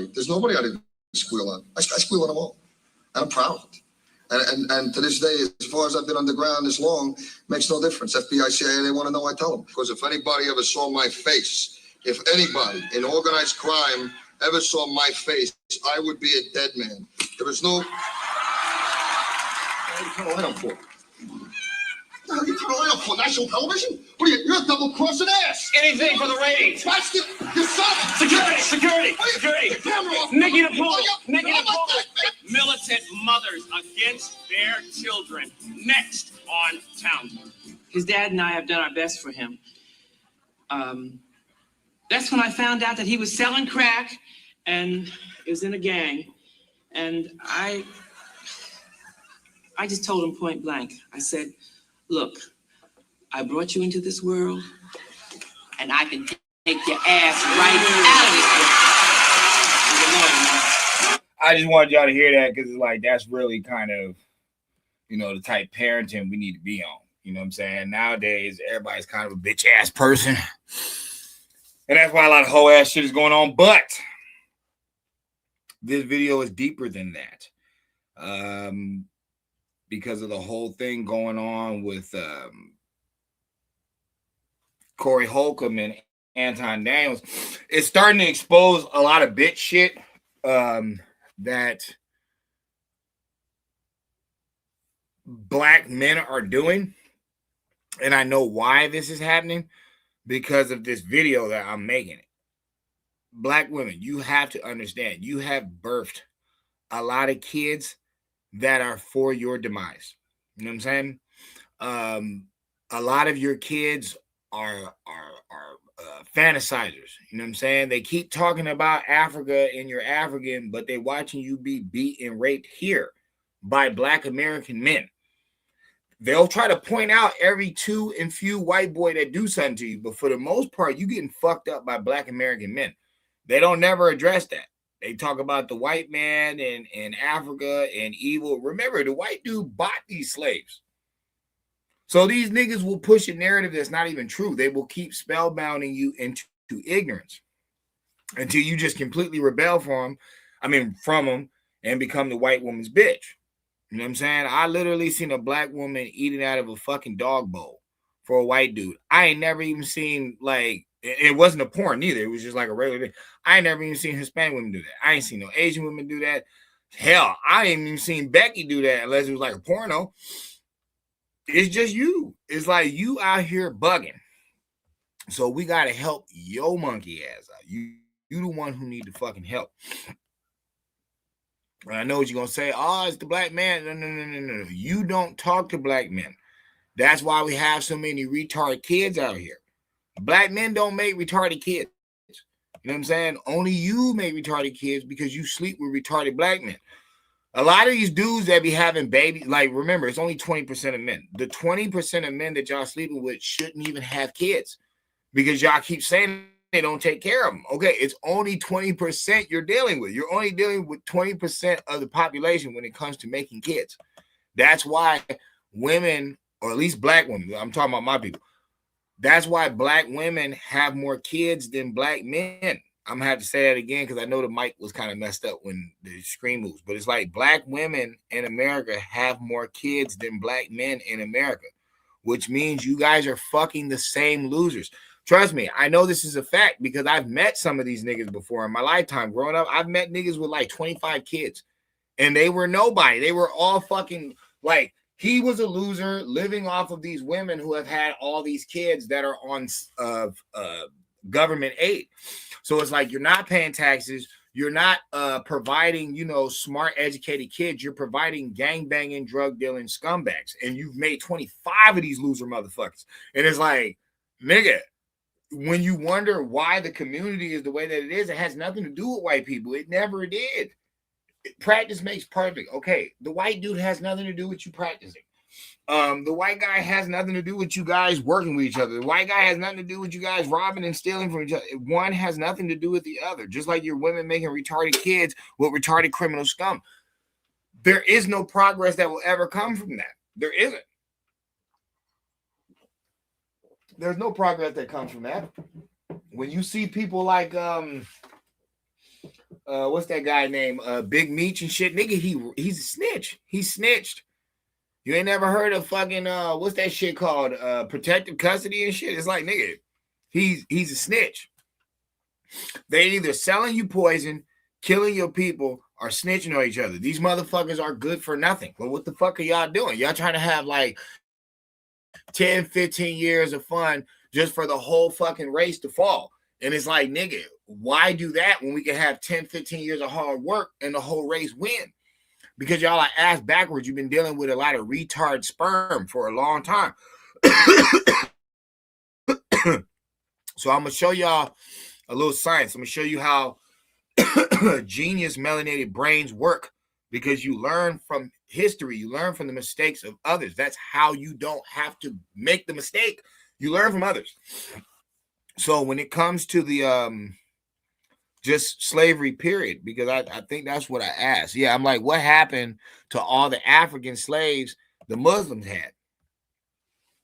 anybody. There's nobody I didn't squeal on. I squeal on them all. And I'm proud of it. And to this day, as far as I've been underground this long, makes no difference. FBI, CIA, they want to know, I tell them. Because if anybody ever saw my face, if anybody in organized crime ever saw my face, I would be a dead man. There was no... What are you turning light on for? What the hell are you turning light on for? National television? What are you? You're a double-crossing ass. Anything for the ratings. That's it. You're son. Security. Camera off. Nikki the Pool. Militant mothers against their children. Next on Town. His dad and I have done our best for him. That's when I found out that he was selling crack and was in a gang. And I just told him point blank. I said, look, I brought you into this world, and I can take your ass right out of this world. I just wanted y'all to hear that because it's like that's really kind of, you know, the type of parenting we need to be on. You know what I'm saying? Nowadays, everybody's kind of a bitch ass person. And that's why a lot of whole ass shit is going on. But this video is deeper than that. Because of the whole thing going on with Corey Holcomb and Anton Daniels, it's starting to expose a lot of bitch shit that black men are doing. And I know why this is happening because of this video that I'm making. Black women, you have to understand, you have birthed a lot of kids that are for your demise. You know what I'm saying? A lot of your kids are fantasizers. You know what I'm saying? They keep talking about Africa and you're African, but they're watching you be beat and raped here by black American men. They'll try to point out every two and few white boy that do something to you, but for the most part, you getting fucked up by black American men. They don't never address that. They talk about the white man and Africa and evil. Remember, the white dude bought these slaves. So these niggas will push a narrative that's not even true. They will keep spellbounding you into ignorance until you just completely rebel from them and become the white woman's bitch. You know what I'm saying? I literally seen a black woman eating out of a fucking dog bowl for a white dude. I ain't never even seen, like, it wasn't a porn either. It was just like a regular thing. I ain't never even seen Hispanic women do that. I ain't seen no Asian women do that. Hell, I ain't even seen Becky do that unless it was like a porno. It's just you. It's like you out here bugging. So we got to help your monkey ass out. You the one who need to fucking help. And I know what you're going to say. Oh, it's the black man. No. You don't talk to black men. That's why we have so many retarded kids out here. Black men don't make retarded kids. You know what I'm saying? Only you make retarded kids because you sleep with retarded black men. A lot of these dudes that be having babies, like, remember, it's only 20% of men. The 20% of men that y'all sleeping with shouldn't even have kids because y'all keep saying they don't take care of them. Okay, it's only 20% you're dealing with. You're only dealing with 20% of the population when it comes to making kids. That's why women, or at least black women, I'm talking about my people, that's why black women have more kids than black men. I'm going to have to say that again because I know the mic was kind of messed up when the screen moves. But it's like black women in America have more kids than black men in America, which means you guys are fucking the same losers. Trust me, I know this is a fact because I've met some of these niggas before in my lifetime. Growing up, I've met niggas with like 25 kids, and they were nobody. They were all fucking like, he was a loser living off of these women who have had all these kids that are on government aid. So it's like you're not paying taxes. You're not providing, smart, educated kids. You're providing gangbanging, drug dealing scumbags. And you've made 25 of these loser motherfuckers. And it's like, nigga, when you wonder why the community is the way that it is, it has nothing to do with white people. It never did. Practice makes perfect. Okay, the white dude has nothing to do with you practicing. The white guy has nothing to do with you guys working with each other. The white guy has nothing to do with you guys robbing and stealing from each other. One has nothing to do with the other. Just like your women making retarded kids with retarded criminal scum. There is no progress that will ever come from that. There isn't. There's no progress that comes from that. When you see people like what's that guy named Big Meech and shit, nigga, he's a snitch. He snitched. You ain't never heard of fucking what's that shit called? Protective custody and shit. It's like, nigga, he's a snitch. They either selling you poison, killing your people, or snitching on each other. These motherfuckers are good for nothing. But what the fuck are y'all doing? Y'all trying to have like 10, 15 years of fun just for the whole fucking race to fall. And it's like, nigga, why do that when we can have 10, 15 years of hard work and the whole race win? Because y'all are ass backwards. You've been dealing with a lot of retard sperm for a long time. So I'm going to show y'all a little science. I'm going to show you how genius melanated brains work, because you learn from history. You learn from the mistakes of others. That's how you don't have to make the mistake. You learn from others. So when it comes to the just slavery period, because I think that's what I asked. Yeah, I'm like, what happened to all the African slaves the Muslims had?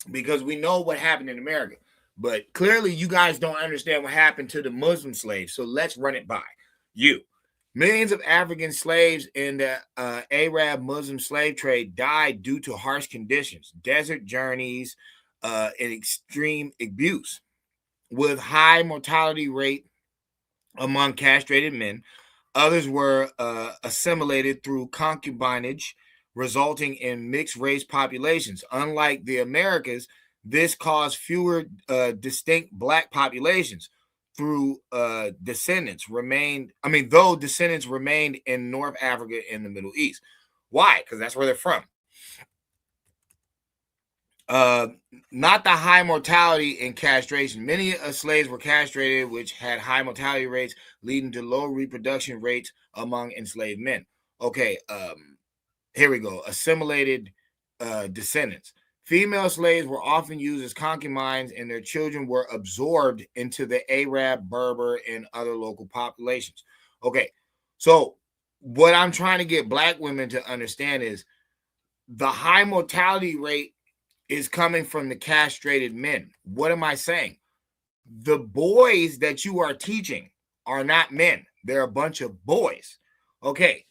Because we know what happened in America, but clearly you guys don't understand what happened to the Muslim slaves. So let's run it by you. Millions of African slaves in the Arab Muslim slave trade died due to harsh conditions, desert journeys, and extreme abuse, with high mortality rate among castrated men. Others were assimilated through concubinage, resulting in mixed race populations. Unlike the Americas, this caused fewer distinct black populations through descendants remained. I mean, though descendants remained in North Africa and the Middle East. Why? Because that's where they're from. Not the high mortality in castration. Many slaves were castrated, which had high mortality rates, leading to low reproduction rates among enslaved men. Okay, here we go. Assimilated descendants. Female slaves were often used as concubines, and their children were absorbed into the Arab, Berber, and other local populations. Okay, so what I'm trying to get black women to understand is the high mortality rate is coming from the castrated men. What am I saying? The boys that you are teaching are not men. They're a bunch of boys. Okay.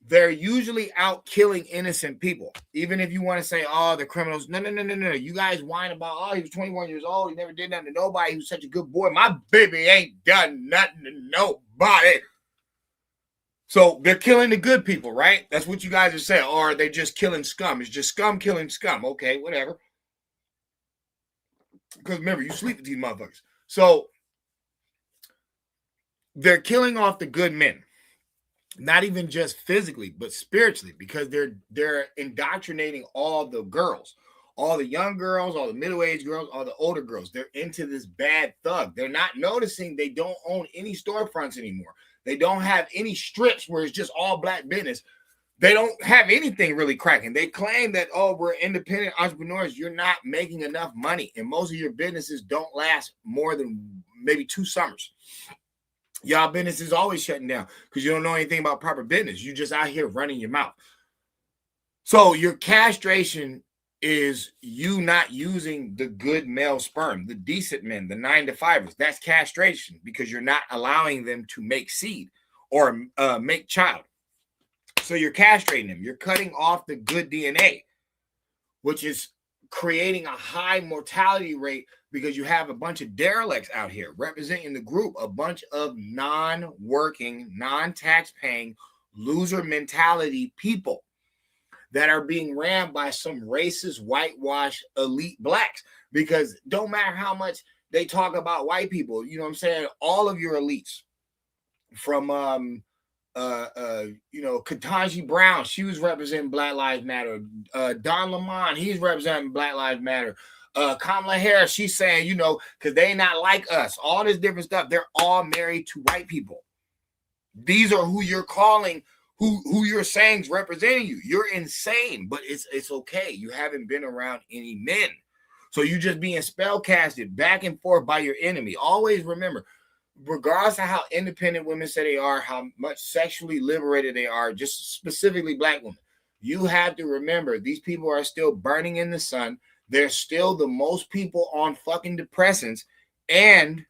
They're usually out killing innocent people. Even if you want to say, oh, the criminals. No. You guys whine about, oh, he was 21 years old. He never did nothing to nobody. He was such a good boy. My baby ain't done nothing to nobody. So they're killing the good people, right? That's what you guys are saying. Or are they just killing scum? It's just scum killing scum. Okay, whatever. Because remember, you sleep with these motherfuckers. So they're killing off the good men. Not even just physically, but spiritually, because they're indoctrinating all the girls, all the young girls, all the middle-aged girls, all the older girls. They're into this bad thug. They're not noticing they don't own any storefronts anymore. They don't have any strips where it's just all black business. They don't have anything really cracking. They claim that, oh, we're independent entrepreneurs. You're not making enough money, and most of your businesses don't last more than maybe 2 summers. Y'all business is always shutting down because you don't know anything about proper business. You're just out here running your mouth. So your castration is you not using the good male sperm, the decent men, the 9 to 5ers. That's castration because you're not allowing them to make seed or make child. So you're castrating them. You're cutting off the good DNA, which is creating a high mortality rate because you have a bunch of derelicts out here representing the group, a bunch of non-working, non-tax-paying, loser mentality people that are being ran by some racist, whitewashed, elite blacks. Because don't matter how much they talk about white people, you know what I'm saying? All of your elites from Ketanji Brown, she was representing Black Lives Matter. Don Lemon, he's representing Black Lives Matter. Kamala Harris, she's saying, because they not like us. All this different stuff. They're all married to white people. These are who you're calling, who you're saying is representing you. You're insane, but it's okay. You haven't been around any men. So you just being spellcasted back and forth by your enemy. Always remember, regardless of how independent women say they are, how much sexually liberated they are, just specifically black women, you have to remember these people are still burning in the sun. They're still the most people on fucking depressants, and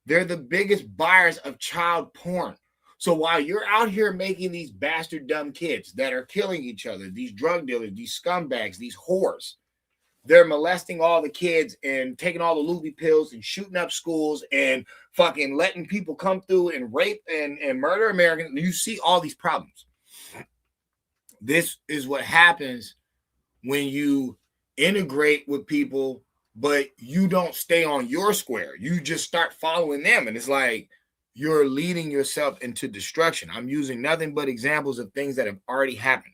They're the biggest buyers of child porn. So while you're out here making these bastard dumb kids that are killing each other, these drug dealers, these scumbags, these whores, they're molesting all the kids and taking all the loopy pills and shooting up schools and fucking letting people come through and rape and murder Americans. You see all these problems. This is what happens when you integrate with people, but you don't stay on your square. You just start following them. And it's like you're leading yourself into destruction. I'm using nothing but examples of things that have already happened.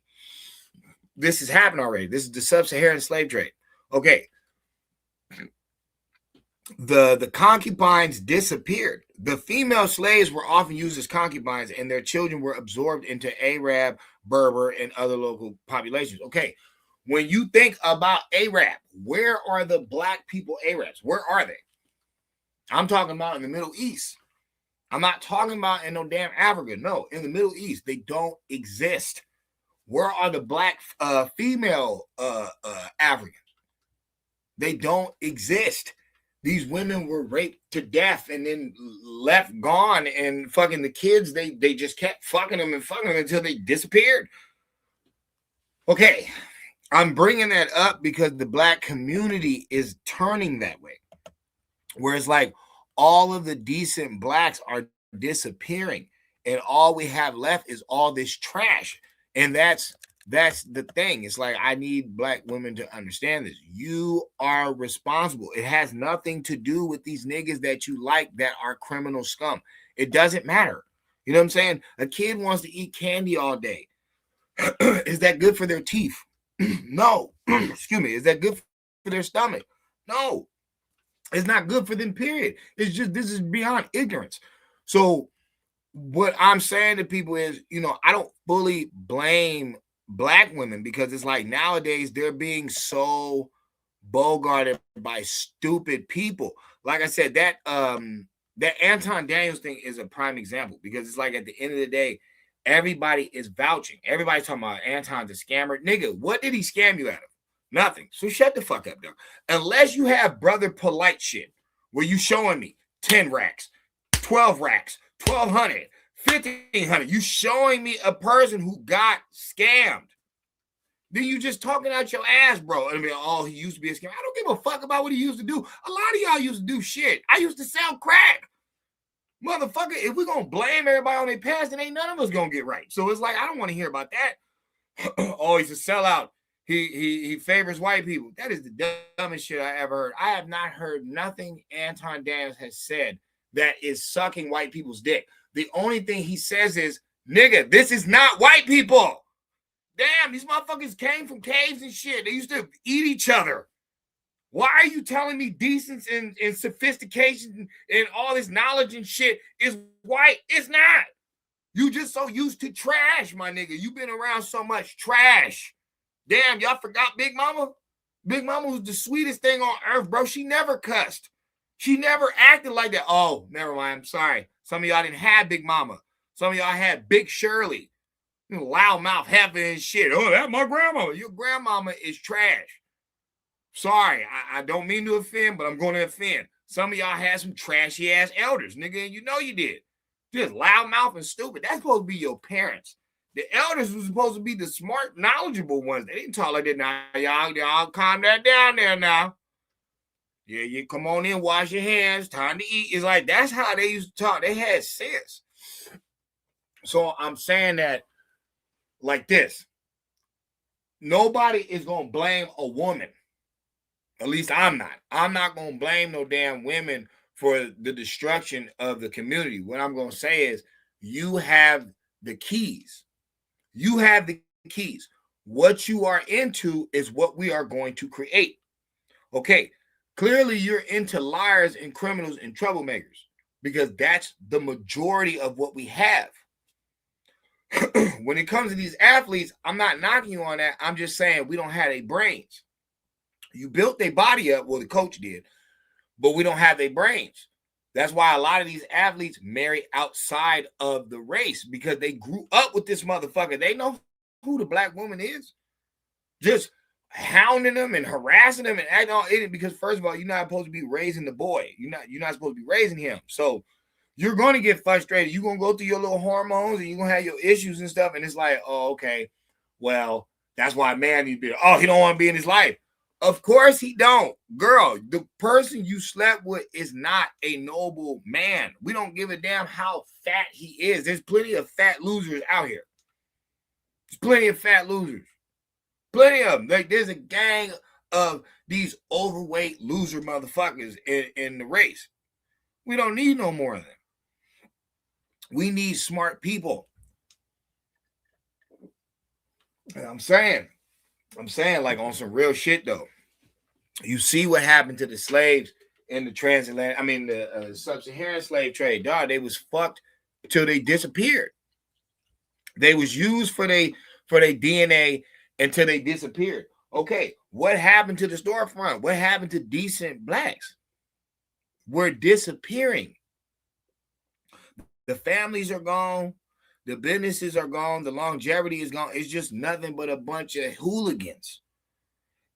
This has happened already. This is the sub-Saharan slave trade. Okay. The concubines disappeared. The female slaves were often used as concubines, and their children were absorbed into Arab, Berber, and other local populations. Okay, when you think about Arab, where are the black people Arabs? Where are they? I'm talking about in the Middle East. I'm not talking about in no damn Africa. No, in the Middle East, they don't exist. Where are the black female Africans? They don't exist. These women were raped to death and then left gone, and fucking the kids, they just kept fucking them until they disappeared. Okay, I'm bringing that up because the black community is turning that way. Whereas like all of the decent blacks are disappearing, and all we have left is all this trash. And that's the thing. It's like, I need black women to understand this. You are responsible. It has nothing to do with these niggas that you like that are criminal scum. It doesn't matter. You know what I'm saying? A kid wants to eat candy all day. Is that good for their teeth? No. Excuse me. Is that good for their stomach? No. It's not good for them, period. It's just, this is beyond ignorance. So what I'm saying to people is, you know, I don't fully blame black women, because it's like nowadays they're being so bogarted by stupid people. Like I said, that Anton Daniels thing is a prime example, because it's like at the end of the day, everybody is vouching. Everybody's talking about Anton's a scammer. Nigga, what did he scam you out of? Nothing. So shut the fuck up, dog. Unless you have brother polite shit where you showing me 10 racks, 12 racks, 1,200, 1,500. You showing me a person who got scammed. Then you just talking out your ass, bro. I mean, oh, he used to be a scammer. I don't give a fuck about what he used to do. A lot of y'all used to do shit. I used to sell crack. Motherfucker, if we're going to blame everybody on their past, then ain't none of us going to get right. So it's like, I don't want to hear about that. Oh, he's a sellout. He favors white people. That is the dumbest shit I ever heard. I have not heard nothing Anton Daniels has said that is sucking white people's dick. The only thing he says is, nigga, this is not white people. Damn, these motherfuckers came from caves and shit. They used to eat each other. Why are you telling me decency and sophistication and all this knowledge and shit is white? It's not. You just so used to trash, my nigga. You've been around so much trash. Damn, y'all forgot Big Mama? Big Mama was the sweetest thing on earth, bro. She never cussed. She never acted like that. Oh, never mind. I'm sorry. Some of y'all didn't have Big Mama. Some of y'all had Big Shirley. Loudmouth heifer and shit. Oh, that's my grandmama. Your grandmama is trash. Sorry, I don't mean to offend, but I'm going to offend. Some of y'all had some trashy ass elders, nigga, and you know you did. Just loudmouth and stupid. That's supposed to be your parents. The elders were supposed to be the smart, knowledgeable ones. They didn't talk like that. Now, y'all calm that down there now. Yeah, you come on in, wash your hands, time to eat. It's like, that's how they used to talk. They had sense. So I'm saying that like this. Nobody is going to blame a woman. At least I'm not. I'm not going to blame no damn women for the destruction of the community. What I'm going to say is, you have the keys. You have the keys. What you are into is what we are going to create. Okay, clearly you're into liars and criminals and troublemakers, because that's the majority of what we have. When it comes to these athletes, I'm not knocking you on that. I'm just saying we don't have their brains. You built their body up, well, the coach did, but we don't have their brains. That's why a lot of these athletes marry outside of the race, because they grew up with this motherfucker. They know who the black woman is. Just hounding them and harassing them and acting all idiot because first of all, you're not supposed to be raising the boy. You're not supposed to be raising him. So you're going to get frustrated. You're going to go through your little hormones and you're going to have your issues and stuff. And it's like, oh, okay, well, that's why a man needs to be, oh, he don't want to be in his life. Of course he don't. Girl, the person you slept with is not a noble man. We don't give a damn how fat he is. There's plenty of fat losers out here. There's plenty of fat losers. Plenty of them. Like there's a gang of these overweight loser motherfuckers in the race. We don't need no more of them. We need smart people. And I'm saying like on some real shit though. You see what happened to the slaves in the the sub-Saharan slave trade. Dog, they was fucked till they disappeared. They was used for their DNA until they disappeared. Okay, what happened to the storefront? What happened to decent blacks? We're disappearing. The families are gone. The businesses are gone. The longevity is gone. It's just nothing but a bunch of hooligans.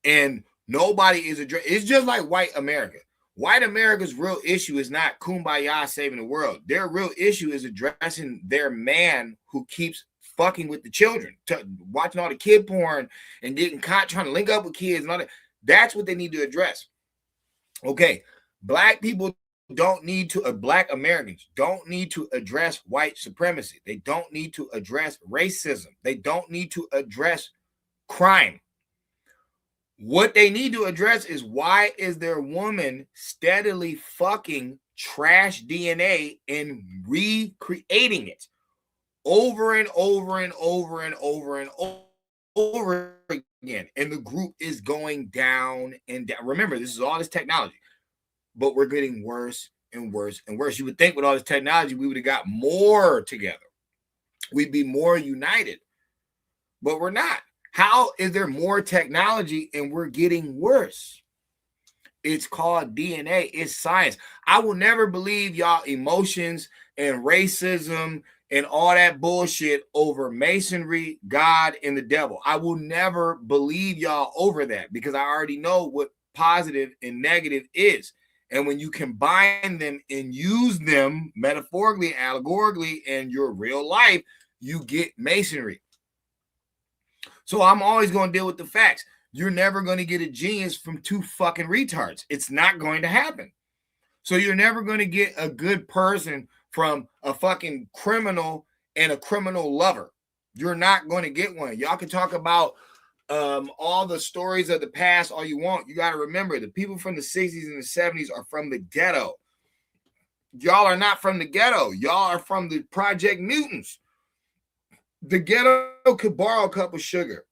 And nobody is addressing. It's just like white America. White America's real issue is not kumbaya saving the world. Their real issue is addressing their man who keeps fucking with the children, watching all the kid porn and getting caught trying to link up with kids and all that. That's what they need to address. Okay, black people don't need to, black Americans don't need to address white supremacy. They don't need to address racism. They don't need to address crime. What they need to address is why is their woman steadily fucking trash DNA and recreating it over and over and over and over and over again. And the group is going down and down. Remember, this is all this technology, but we're getting worse and worse and worse. You would think with all this technology, we would have got more together. We'd be more united, but we're not. How is there more technology and we're getting worse? It's called DNA. It's science. I will never believe y'all emotions and racism and all that bullshit over masonry, God, and the devil. I will never believe y'all over that because I already know what positive and negative is. And when you combine them and use them metaphorically, allegorically, in your real life, you get masonry. So I'm always going to deal with the facts. You're never going to get a genius from two fucking retards. It's not going to happen. So you're never going to get a good person from a fucking criminal and a criminal lover. You're not going to get one. Y'all can talk about all the stories of the past all you want. You got to remember, the people from the 60s and the 70s are from the ghetto. Y'all are not from the ghetto. Y'all are from the Project Mutants. The ghetto could borrow a cup of sugar.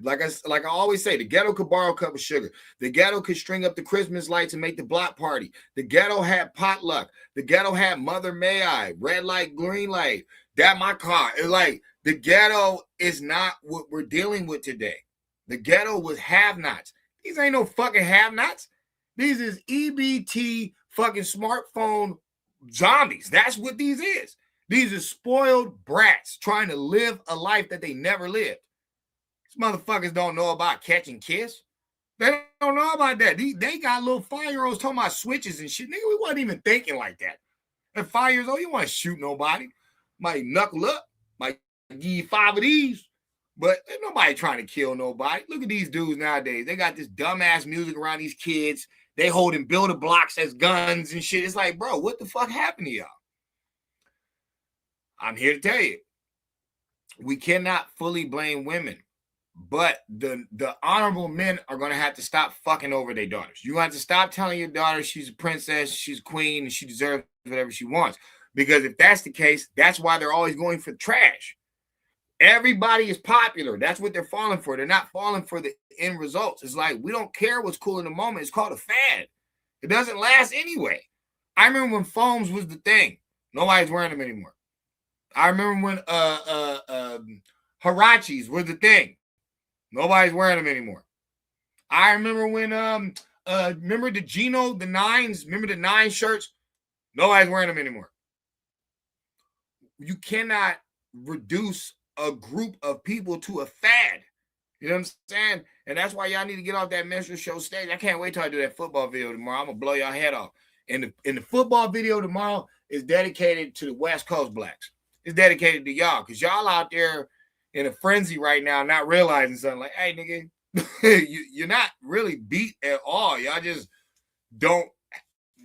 Like I always say, the ghetto could borrow a cup of sugar. The ghetto could string up the Christmas lights and make the block party. The ghetto had potluck. The ghetto had Mother May I, red light, green light, that my car. It's like the ghetto is not what we're dealing with today. The ghetto was have-nots. These ain't no fucking have-nots. These is EBT fucking smartphone zombies. That's what these is. These are spoiled brats trying to live a life that they never lived. These motherfuckers don't know about catch and kiss. They don't know about that. They got little 5-year-olds talking about switches and shit. Nigga, we wasn't even thinking like that. At 5 years old, you want to shoot nobody. Might knuckle up. Might give you 5 of these. But ain't nobody trying to kill nobody. Look at these dudes nowadays. They got this dumbass music around these kids. They holding builder blocks as guns and shit. It's like, bro, what the fuck happened to y'all? I'm here to tell you, we cannot fully blame women, but the honorable men are going to have to stop fucking over their daughters. You have to stop telling your daughter she's a princess, she's a queen, and she deserves whatever she wants. Because if that's the case, that's why they're always going for trash. Everybody is popular. That's what they're falling for. They're not falling for the end results. It's like, we don't care what's cool in the moment. It's called a fad. It doesn't last anyway. I remember when foams was the thing. Nobody's wearing them anymore. I remember when Harachis were the thing. Nobody's wearing them anymore. I remember when remember the Gino, the nines, remember the 9 shirts? Nobody's wearing them anymore. You cannot reduce a group of people to a fad. You know what I'm saying? And that's why y'all need to get off that minstrel show stage. I can't wait till I do that football video tomorrow. I'm gonna blow y'all head off. And the football video tomorrow is dedicated to the West Coast blacks. It's dedicated to y'all because y'all out there in a frenzy right now, not realizing something like, hey, nigga, you're not really beat at all. Y'all just don't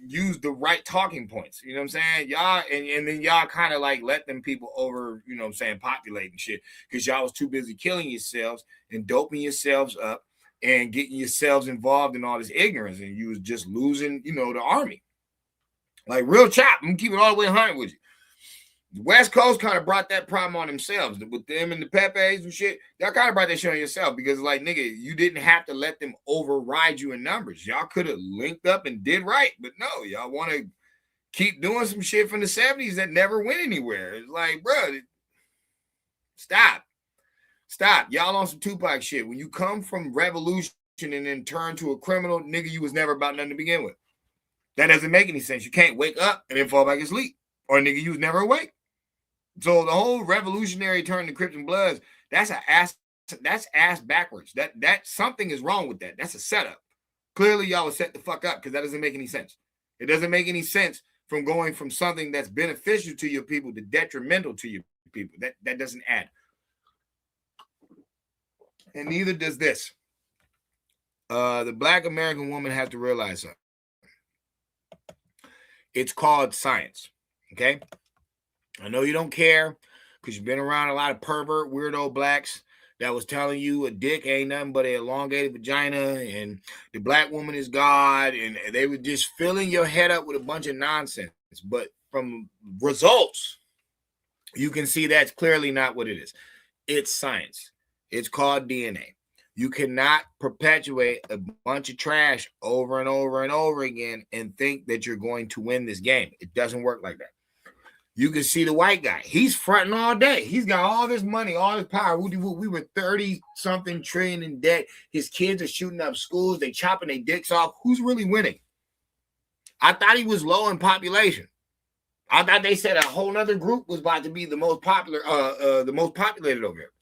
use the right talking points. You know what I'm saying? Y'all, and then y'all kind of like let them people over, you know what I'm saying, populating shit because y'all was too busy killing yourselves and doping yourselves up and getting yourselves involved in all this ignorance. And you was just losing, you know, the army. Like real chop. I'm gonna keep it all the way 100 with you. The West Coast kind of brought that problem on themselves with them and the Pepes and shit. Y'all kind of brought that shit on yourself because, like, nigga, you didn't have to let them override you in numbers. Y'all could have linked up and did right, but no, y'all want to keep doing some shit from the 70s that never went anywhere. It's like, bro, stop. Y'all on some Tupac shit. When you come from revolution and then turn to a criminal, nigga, you was never about nothing to begin with. That doesn't make any sense. You can't wake up and then fall back asleep. Or nigga, you was never awake. So the whole revolutionary turn to Crips and Bloods, that's ass backwards. That something is wrong with that. That's a setup. Clearly, y'all was set the fuck up because that doesn't make any sense. It doesn't make any sense from going from something that's beneficial to your people to detrimental to your people. That doesn't add. And neither does this. The Black American woman has to realize something. It's called science. Okay? I know you don't care because you've been around a lot of pervert, weirdo blacks that was telling you a dick ain't nothing but an elongated vagina and the black woman is God, and they were just filling your head up with a bunch of nonsense. But from results, you can see that's clearly not what it is. It's science. It's called DNA. You cannot perpetuate a bunch of trash over and over and over again and think that you're going to win this game. It doesn't work like that. You can see the white guy. He's fronting all day. He's got all this money, all this power. We were 30-something trillion in debt. His kids are shooting up schools. They chopping their dicks off. Who's really winning? I thought he was low in population. I thought they said a whole nother group was about to be the most popular, the most populated over here.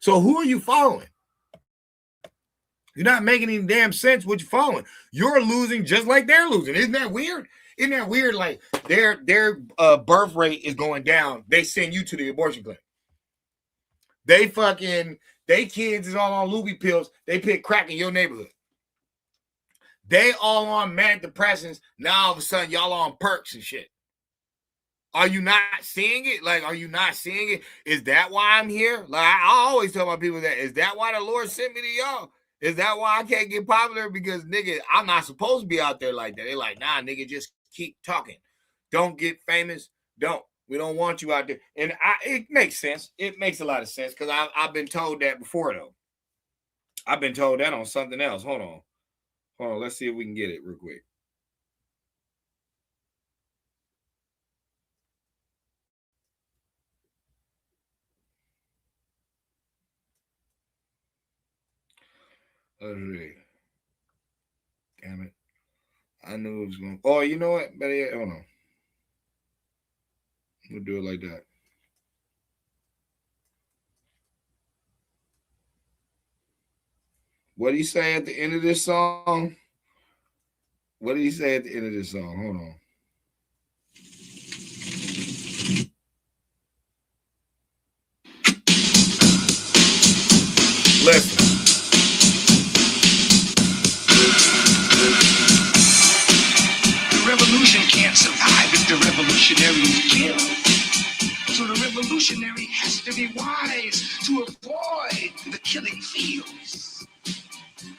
So who are you following? You're not making any damn sense what you're following. You're losing just like they're losing. Isn't that weird? Isn't that weird? Like their birth rate is going down. They send you to the abortion clinic. They kids is all on loopy pills. They pick crack in your neighborhood. They all on manic depressants. Now all of a sudden y'all on perks and shit. Are you not seeing it? Like, are you not seeing it? Is that why I'm here? Like I always tell my people that. Is that why the Lord sent me to y'all? Is that why I can't get popular? Because, nigga, I'm not supposed to be out there like that. They're like, nah, nigga, just keep talking. Don't get famous. Don't. We don't want you out there. And it makes sense. It makes a lot of sense because I've been told that before, though. I've been told that on something else. Hold on. Let's see if we can get it real quick. Damn it. I knew it was going to. Oh, you know what? Better yet, hold on. We'll do it like that. What did he say at the end of this song? What did he say at the end of this song? Hold on. Listen. The revolution can't survive if the revolutionary is killed. So the revolutionary has to be wise to avoid the killing fields.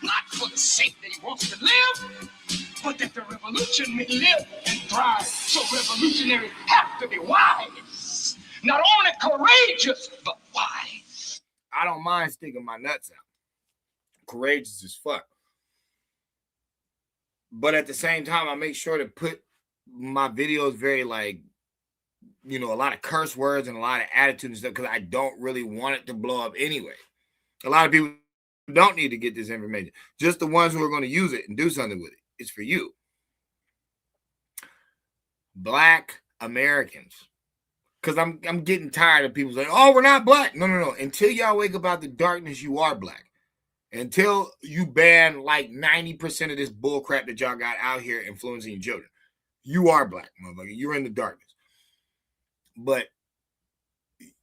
Not for the sake that he wants to live, but that the revolution may live and thrive. So revolutionaries have to be wise. Not only courageous, but wise. I don't mind sticking my nuts out. Courageous as fuck. But at the same time, I make sure to put my videos very, like, you know, a lot of curse words and a lot of attitude and stuff because I don't really want it to blow up anyway. A lot of people don't need to get this information. Just the ones who are going to use it and do something with it. It's for you. Black Americans Because I'm getting tired of people saying, oh, we're not black. No. Until y'all wake up out the darkness, you are black. Until you ban like 90% of this bull crap that y'all got out here influencing your children, you are black, motherfucker. You're in the darkness. But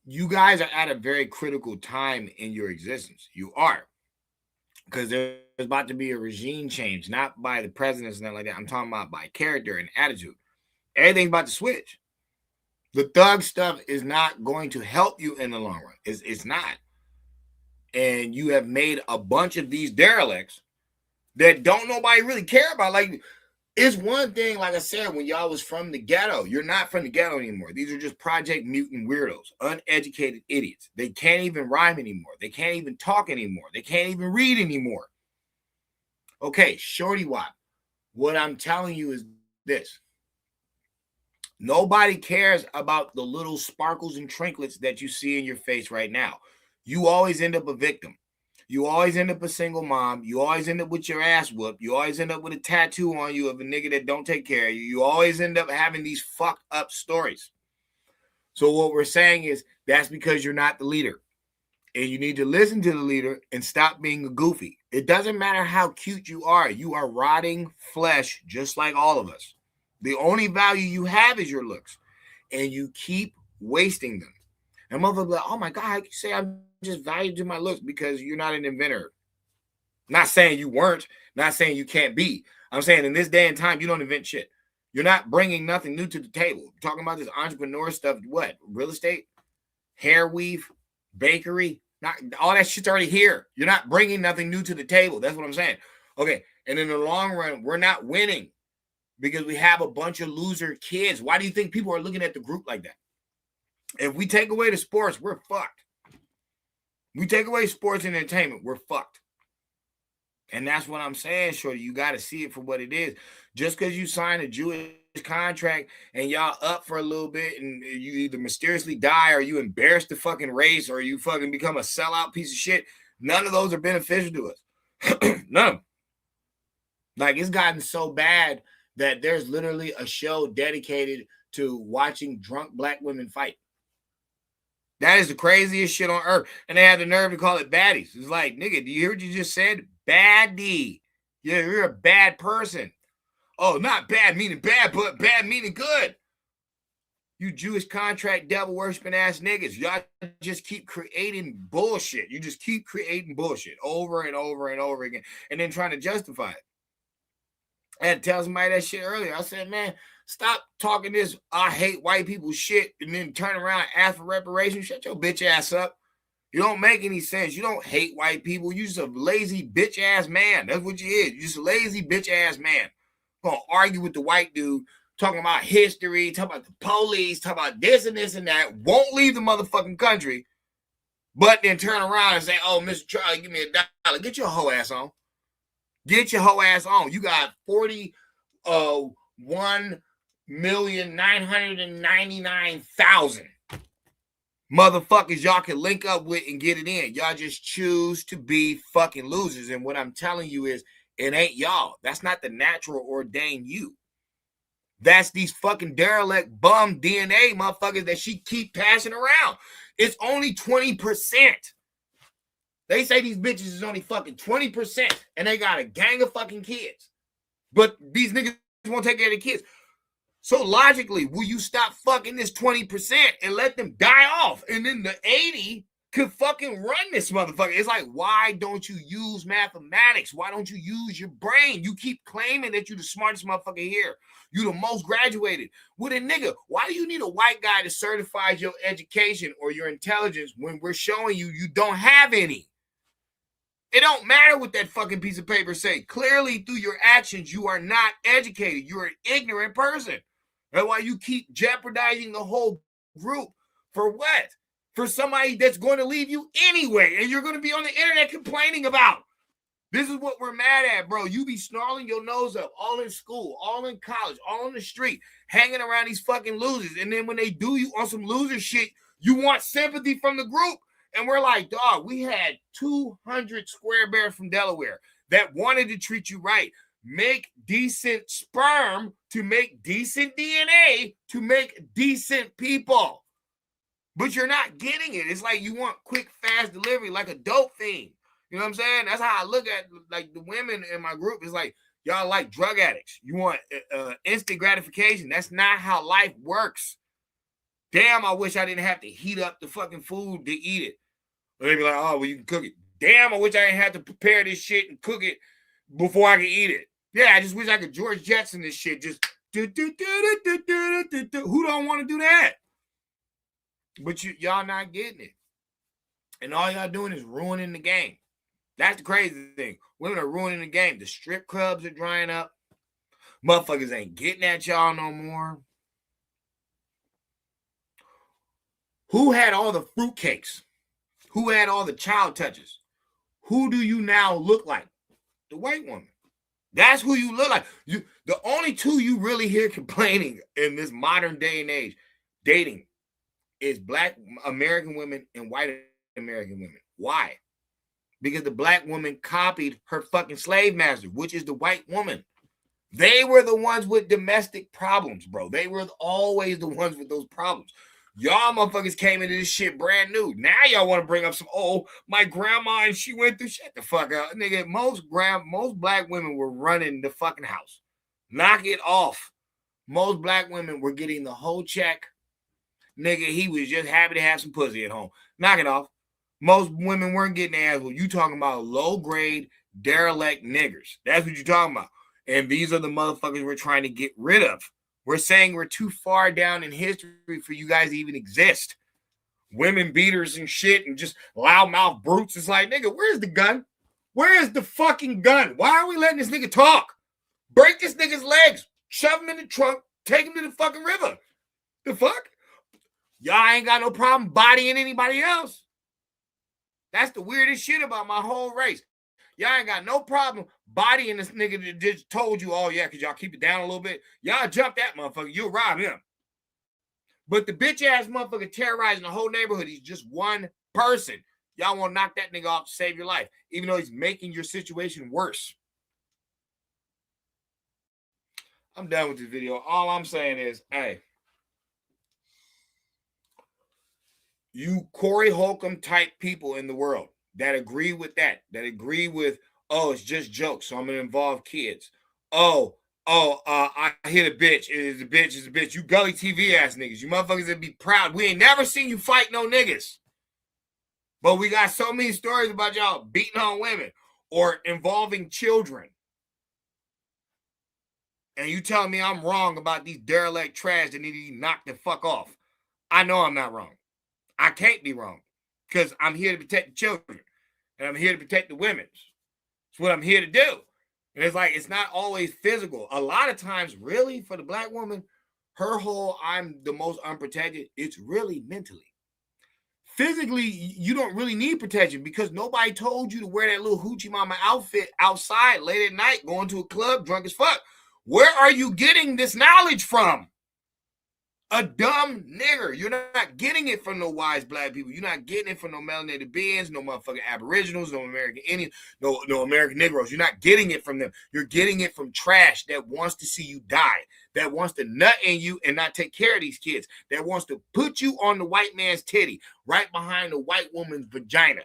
you guys are at a very critical time in your existence. You are. Because there's about to be a regime change, not by the presidents and nothing like that. I'm talking about by character and attitude. Everything's about to switch. The thug stuff is not going to help you in the long run. It's not. And you have made a bunch of these derelicts that don't nobody really care about. Like, it's one thing, like I said, when y'all was from the ghetto. You're not from the ghetto anymore. These are just Project Mutant weirdos, uneducated idiots. They can't even rhyme anymore. They can't even talk anymore. They can't even read anymore. Okay, shorty wop. What I'm telling you is this. Nobody cares about the little sparkles and trinklets that you see in your face right now. You always end up a victim. You always end up a single mom. You always end up with your ass whooped. You always end up with a tattoo on you of a nigga that don't take care of you. You always end up having these fucked up stories. So what we're saying is that's because you're not the leader. And you need to listen to the leader and stop being a goofy. It doesn't matter how cute you are. You are rotting flesh just like all of us. The only value you have is your looks, and you keep wasting them. And motherfuckers like, oh my God, you say I'm just valued to my looks because you're not an inventor. Not saying you weren't, not saying you can't be. I'm saying in this day and time, you don't invent shit. You're not bringing nothing new to the table. You're talking about this entrepreneur stuff, what? Real estate, hair weave, bakery, not all that shit's already here. You're not bringing nothing new to the table. That's what I'm saying. Okay, and in the long run, we're not winning. Because we have a bunch of loser kids. Why do you think people are looking at the group like that? If we take away the sports, we're fucked. We take away sports and entertainment, we're fucked. And that's what I'm saying, shorty. You got to see it for what it is. Just because you sign a Jewish contract and y'all up for a little bit and you either mysteriously die or you embarrass the fucking race or you fucking become a sellout piece of shit, none of those are beneficial to us. None of them. Like, it's gotten so bad that there's literally a show dedicated to watching drunk black women fight. That is the craziest shit on earth. And they had the nerve to call it baddies. It's like, nigga, do you hear what you just said? Baddie. Yeah, you're a bad person. Oh, not bad meaning bad, but bad meaning good. You Jewish contract devil worshiping ass niggas. Y'all just keep creating bullshit. You just keep creating bullshit over and over and over again and then trying to justify it. I had to tell somebody that shit earlier. I said, man, stop talking this I hate white people shit and then turn around and ask for reparations. Shut your bitch ass up. You don't make any sense. You don't hate white people. You're just a lazy bitch ass man. That's what you is. You're just a lazy bitch ass man. Gonna argue with the white dude, talking about history, talking about the police, talking about this and this and that. Won't leave the motherfucking country, but then turn around and say, oh, Mr. Charlie, give me $1. Get your hoe ass on. Get your hoe ass on. You got 41,999,000 motherfuckers y'all can link up with and get it in. Y'all just choose to be fucking losers. And what I'm telling you is, it ain't y'all. That's not the natural ordained you. That's these fucking derelict bum DNA motherfuckers that she keep passing around. It's only 20%. They say these bitches is only fucking 20%, and they got a gang of fucking kids. But these niggas won't take care of the kids. So logically, will you stop fucking this 20% and let them die off? And then the 80 could fucking run this motherfucker. It's like, why don't you use mathematics? Why don't you use your brain? You keep claiming that you're the smartest motherfucker here. You the most graduated. Well, then, nigga, why do you need a white guy to certify your education or your intelligence when we're showing you you don't have any? It don't matter what that fucking piece of paper say. Clearly, through your actions, you are not educated. You're an ignorant person. That's why you keep jeopardizing the whole group. For what? For somebody that's going to leave you anyway, and you're going to be on the internet complaining about. This is what we're mad at, bro. You be snarling your nose up all in school, all in college, all on the street, hanging around these fucking losers. And then when they do you on some loser shit, you want sympathy from the group. And we're like, dog, we had 200 square bears from Delaware that wanted to treat you right. Make decent sperm to make decent DNA to make decent people. But you're not getting it. It's like you want quick, fast delivery, like a dope thing. You know what I'm saying? That's how I look at like the women in my group. It's like y'all like drug addicts. You want instant gratification. That's not how life works. Damn, I wish I didn't have to heat up the fucking food to eat it. Or they be like, oh, well, you can cook it. Damn, I wish I didn't have to prepare this shit and cook it before I can eat it. Yeah, I just wish I could George Jetson this shit. Just who don't want to do that? But y'all not getting it. And all y'all doing is ruining the game. That's the crazy thing. Women are ruining the game. The strip clubs are drying up. Motherfuckers ain't getting at y'all no more. Who had all the fruitcakes? Who had all the child touches? Who do you now look like? The white woman. That's who you look like. The only two you really hear complaining in this modern day and age dating is black American women and white American women. Why? Because the black woman copied her fucking slave master, which is the white woman. They were the ones with domestic problems, bro. They were always the ones with those problems. Y'all motherfuckers came into this shit brand new. Now y'all want to bring up some, oh, my grandma and she went through, shut the fuck up. Nigga, most black women were running the fucking house. Knock it off. Most black women were getting the whole check. Nigga, he was just happy to have some pussy at home. Knock it off. Most women weren't getting ass. Well, you talking about low-grade, derelict niggers. That's what you're talking about. And these are the motherfuckers we're trying to get rid of. We're saying we're too far down in history for you guys to even exist. Women beaters and shit and just loudmouth brutes. It's like, nigga, where's the gun? Where is the fucking gun? Why are we letting this nigga talk? Break this nigga's legs. Shove him in the trunk. Take him to the fucking river. The fuck? Y'all ain't got no problem bodying anybody else. That's the weirdest shit about my whole race. Y'all ain't got no problem bodying this nigga that just told you, oh, yeah, because y'all keep it down a little bit. Y'all jump that motherfucker. You'll rob him. But the bitch-ass motherfucker terrorizing the whole neighborhood, he's just one person. Y'all want to knock that nigga off to save your life, even though he's making your situation worse. I'm done with this video. All I'm saying is, hey, you Corey Holcomb type people in the world that agree with that agree with, oh, it's just jokes, so I'm going to involve kids. I hit a bitch. It's a bitch. It's a bitch. You gully TV ass niggas. You motherfuckers that be proud. We ain't never seen you fight no niggas. But we got so many stories about y'all beating on women or involving children. And you telling me I'm wrong about these derelict trash that need to be knocked the fuck off. I know I'm not wrong. I can't be wrong because I'm here to protect the children and I'm here to protect the women. It's what I'm here to do. And it's like, it's not always physical. A lot of times, really, for the black woman, her whole I'm the most unprotected, it's really mentally. Physically, you don't really need protection because nobody told you to wear that little hoochie mama outfit outside late at night, going to a club, drunk as fuck. Where are you getting this knowledge from? A dumb nigger. You're not getting it from no wise black people. You're not getting it from no melanated beings, no motherfucking aboriginals, no American Indians, no American Negroes. You're not getting it from them. You're getting it from trash that wants to see you die, that wants to nut in you and not take care of these kids, that wants to put you on the white man's titty right behind the white woman's vagina.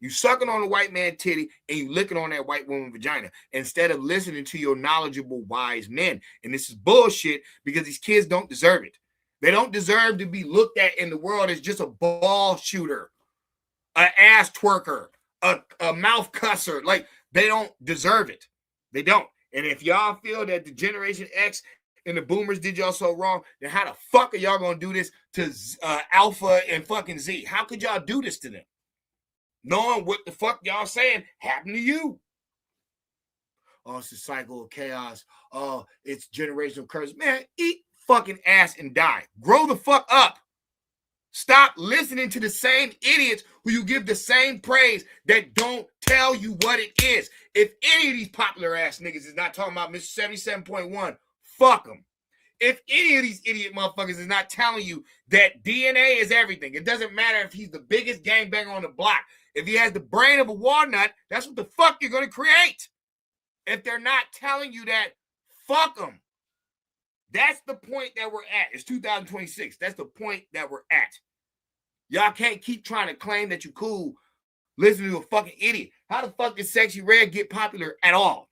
You sucking on the white man's titty and you licking on that white woman's vagina instead of listening to your knowledgeable, wise men. And this is bullshit because these kids don't deserve it. They don't deserve to be looked at in the world as just a ball shooter, an ass twerker, a mouth cusser. Like, they don't deserve it. They don't. And if y'all feel that the Generation X and the boomers did y'all so wrong, then how the fuck are y'all going to do this to Alpha and fucking Z? How could y'all do this to them? Knowing what the fuck y'all saying happened to you. Oh, it's a cycle of chaos. Oh, it's generational curse. Man, eat fucking ass and die. Grow the fuck up. Stop listening to the same idiots who you give the same praise that don't tell you what it is. If any of these popular ass niggas is not talking about Mr. 77.1, fuck them. If any of these idiot motherfuckers is not telling you that DNA is everything, it doesn't matter if he's the biggest gangbanger on the block. If he has the brain of a walnut, that's what the fuck you're going to create. If they're not telling you that, fuck them. That's the point that we're at. It's 2026. That's the point that we're at. Y'all can't keep trying to claim that you're cool listening to a fucking idiot. How the fuck did Sexy Red get popular at all?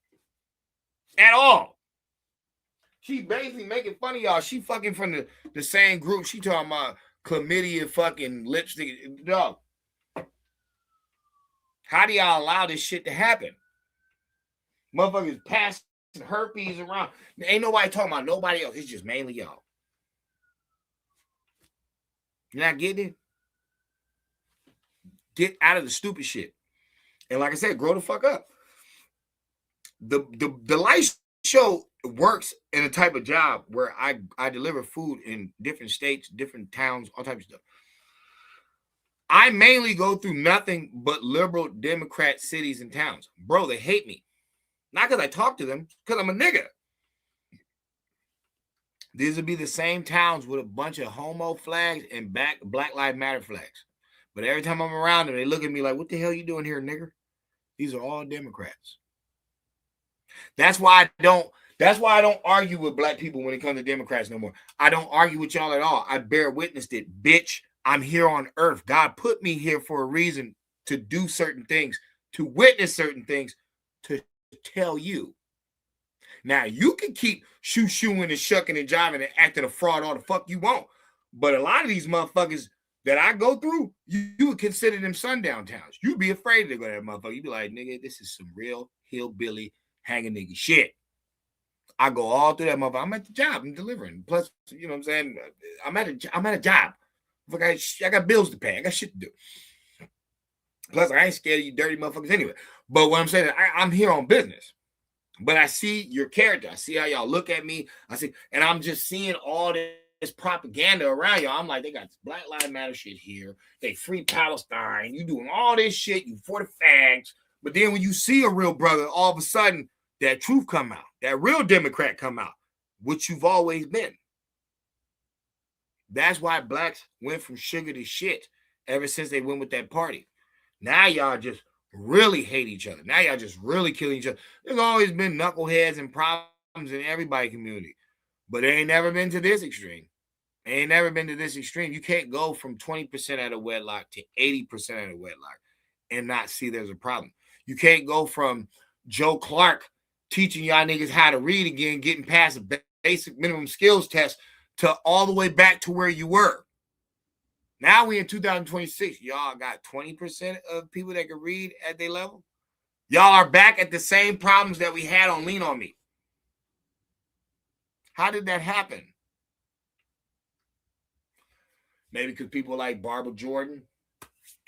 At all. She basically making fun of y'all. She fucking from the same group. She talking about chlamydia fucking lipstick. Dog. How do y'all allow this shit to happen? Motherfuckers passing herpes around. Ain't nobody talking about nobody else. It's just mainly y'all. You're not getting it? Get out of the stupid shit. And like I said, grow the fuck up. The light show works in a type of job where I deliver food in different states, different towns, all types of stuff. I mainly go through nothing but liberal Democrat cities and towns. Bro, they hate me. Not because I talk to them, because I'm a nigga. These would be the same towns with a bunch of homo flags and Black Lives Matter flags. But every time I'm around them, they look at me like, what the hell you doing here, nigger? These are all Democrats. That's why I don't argue with black people when it comes to Democrats no more. I don't argue with y'all at all. I bear witness to it. Bitch, I'm here on earth. God put me here for a reason to do certain things, to witness certain things, to tell you. Now, you can keep shooing and shucking and jiving and acting a fraud all the fuck you want. But a lot of these motherfuckers that I go through, you would consider them sundown towns. You'd be afraid to go to that motherfucker. You'd be like, nigga, this is some real hillbilly hanging nigga shit. I go all through that motherfucker. I'm at the job. I'm delivering. Plus, you know what I'm saying? I'm at a job. I got bills to pay. I got shit to do. Plus, I ain't scared of you dirty motherfuckers anyway. But what I'm saying is I'm here on business. But I see your character. I see how y'all look at me. And I'm just seeing all this propaganda around y'all. I'm like, they got this Black Lives Matter shit here. They free Palestine. You doing all this shit. You for the fags. But then when you see a real brother, all of a sudden, that truth come out. That real Democrat come out, which you've always been. That's why blacks went from sugar to shit ever since they went with that party. Now y'all just really hate each other. Now y'all just really killing each other. There's always been knuckleheads and problems in everybody's community, but it ain't never been to this extreme. It ain't never been to this extreme. You can't go from 20% out of wedlock to 80% out of wedlock and not see there's a problem. You can't go from Joe Clark teaching y'all niggas how to read again, getting past a basic minimum skills test, to all the way back to where you were. Now we in 2026. Y'all got 20% of people that can read at their level. Y'all are back at the same problems that we had on Lean On Me. How did that happen? Maybe because people like Barbara Jordan,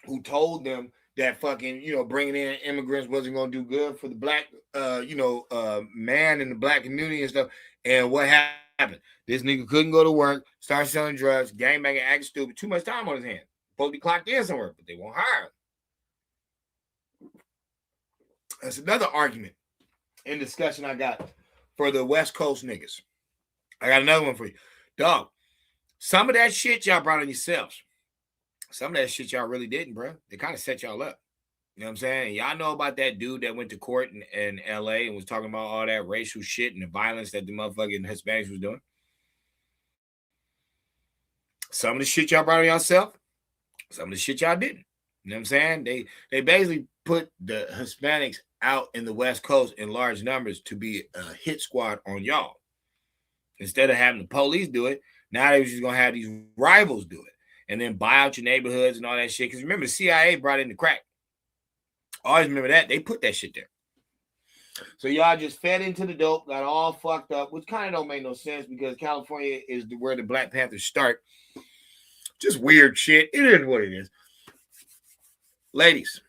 who told them that fucking, bringing in immigrants wasn't going to do good for the black, man in the black community and stuff. And what happened? This nigga couldn't go to work, start selling drugs, gangbanging, acting stupid, too much time on his hands. Supposed to be clocked in somewhere, but they won't hire him. That's another argument in discussion I got for the West Coast niggas. I got another one for you. Dog, some of that shit y'all brought on yourselves. Some of that shit y'all really didn't, bro. They kind of set y'all up. You know what I'm saying? Y'all know about that dude that went to court in LA and was talking about all that racial shit and the violence that the motherfucking Hispanics was doing. Some of the shit y'all brought on yourself. Some of the shit y'all didn't. You know what I'm saying? They basically put the Hispanics out in the West Coast in large numbers to be a hit squad on y'all. Instead of having the police do it, now they're just going to have these rivals do it. And then buy out your neighborhoods and all that shit. Because remember, the CIA brought in the crack. Always remember that. They put that shit there. So y'all just fed into the dope, got all fucked up, which kind of don't make no sense because California is where the Black Panthers start. Just weird shit. It is what it is. Ladies,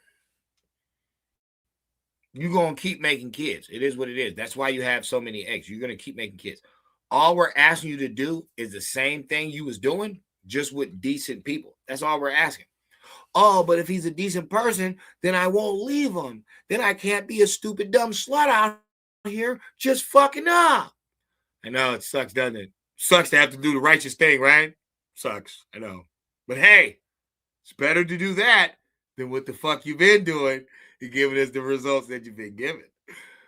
you're going to keep making kids. It is what it is. That's why you have so many eggs. You're going to keep making kids. All we're asking you to do is the same thing you was doing, just with decent people. That's all we're asking. Oh, but if he's a decent person, then I won't leave him. Then I can't be a stupid, dumb slut out here just fucking up. I know it sucks, doesn't it? Sucks to have to do the righteous thing, right? Sucks, I know. But hey, it's better to do that than what the fuck you've been doing and giving us the results that you've been given.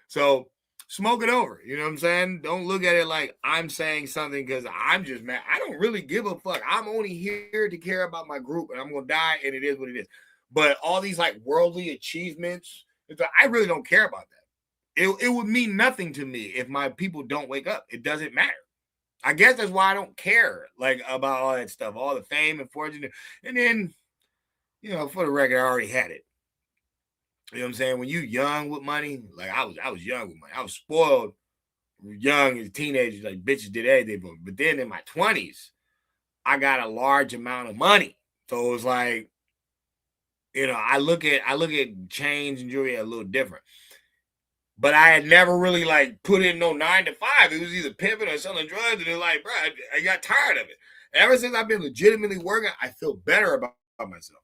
So Smoke it over. You know what I'm saying? Don't look at it like I'm saying something because I'm just mad. I don't really give a fuck. I'm only here to care about my group, and I'm gonna die, and it is what it is. But all these like worldly achievements, it's like, I really don't care about that. It would mean nothing to me if my people don't wake up. It doesn't matter. I guess that's why I don't care like about all that stuff, all the fame and fortune. And then, you know, for the record, I already had it. You know what I'm saying? When you young with money, like I was young with money. I was spoiled young as teenagers, like bitches did everything. But then in my 20s, I got a large amount of money. So it was like, you know, I look at chains and jewelry a little different. But I had never really like put in no 9 to 5. It was either pimping or selling drugs. And it's like, bro, I got tired of it. Ever since I've been legitimately working, I feel better about myself.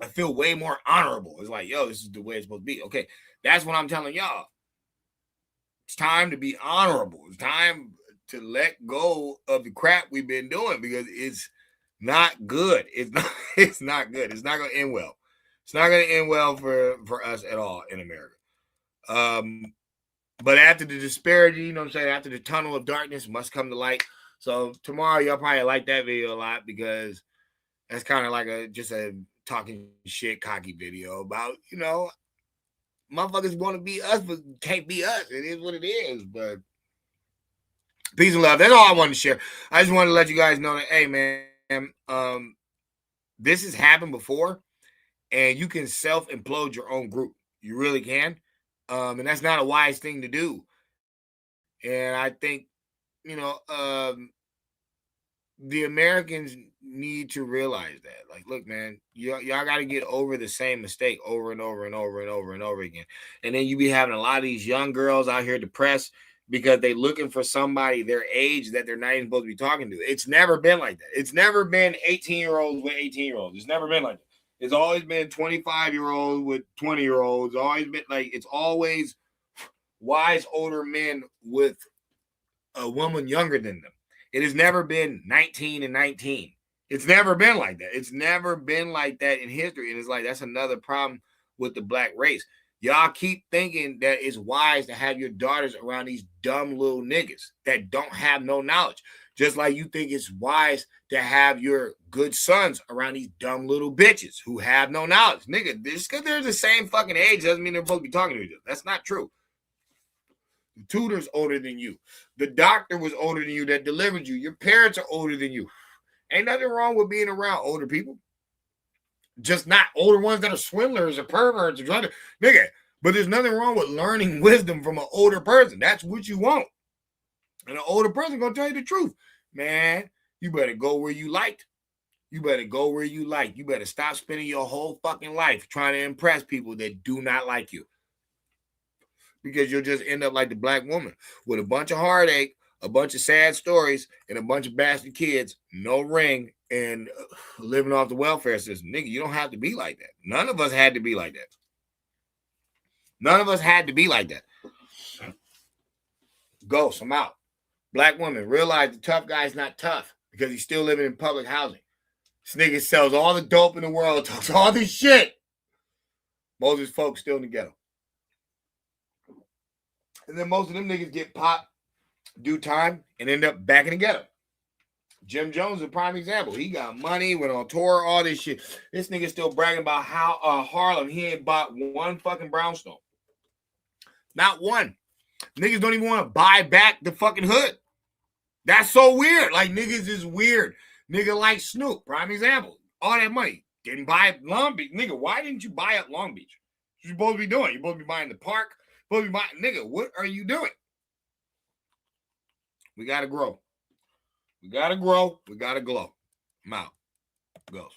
I feel way more honorable. It's like, yo, this is the way it's supposed to be. Okay, that's what I'm telling y'all. It's time to be honorable. It's time to let go of the crap we've been doing because it's not good. It's not good. It's not going to end well. It's not going to end well for us at all in America. But after the disparity, you know what I'm saying, after the tunnel of darkness must come to light. So tomorrow y'all probably like that video a lot because that's kind of like just a talking shit cocky video about, you know, motherfuckers want to be us but can't be us. It is what it is. But peace and love. That's all I wanted to share. I just wanted to let you guys know that, hey man, this has happened before and you can self-implode your own group. You really can. And that's not a wise thing to do. And I think, you know, the Americans need to realize that. Like, look, man, y'all got to get over the same mistake over and over and over and over and over again. And then you be having a lot of these young girls out here depressed because they looking for somebody their age that they're not even supposed to be talking to. It's never been like that. It's never been 18-year-olds with 18-year-olds. It's never been like that. It's always been 25-year-olds with 20-year-olds. Always been like, it's always wise older men with a woman younger than them. It has never been 19 and 19. It's never been like that. It's never been like that in history. And it's like, that's another problem with the black race. Y'all keep thinking that it's wise to have your daughters around these dumb little niggas that don't have no knowledge. Just like you think it's wise to have your good sons around these dumb little bitches who have no knowledge. Nigga, just because they're the same fucking age doesn't mean they're supposed to be talking to each other. That's not true. The tutor's older than you. The doctor was older than you that delivered you. Your parents are older than you. Ain't nothing wrong with being around older people. Just not older ones that are swindlers or perverts or drug. Nigga, but there's nothing wrong with learning wisdom from an older person. That's what you want. And an older person gonna tell you the truth. Man, you better go where you liked. You better go where you like. You better stop spending your whole fucking life trying to impress people that do not like you. Because you'll just end up like the black woman with a bunch of heartache, a bunch of sad stories, and a bunch of bastard kids, no ring, and living off the welfare system. Nigga, you don't have to be like that. None of us had to be like that. None of us had to be like that. Ghost, I'm out. Black woman, realize the tough guy's not tough because he's still living in public housing. This nigga sells all the dope in the world, talks all this shit. Most of his folks still in the ghetto. And then most of them niggas get popped, do time, and end up back in the ghetto. Jim Jones is a prime example. He got money, went on tour, all this shit. This nigga still bragging about how Harlem, he ain't bought one fucking brownstone. Not one. Niggas don't even want to buy back the fucking hood. That's so weird. Like, niggas is weird. Nigga like Snoop, prime example. All that money. Didn't buy Long Beach. Nigga, why didn't you buy up Long Beach? What you supposed to be doing? You supposed to be buying the park? Supposed to be buying, nigga, what are you doing? We got to grow. We got to grow. We got to glow. I'm out. Goes.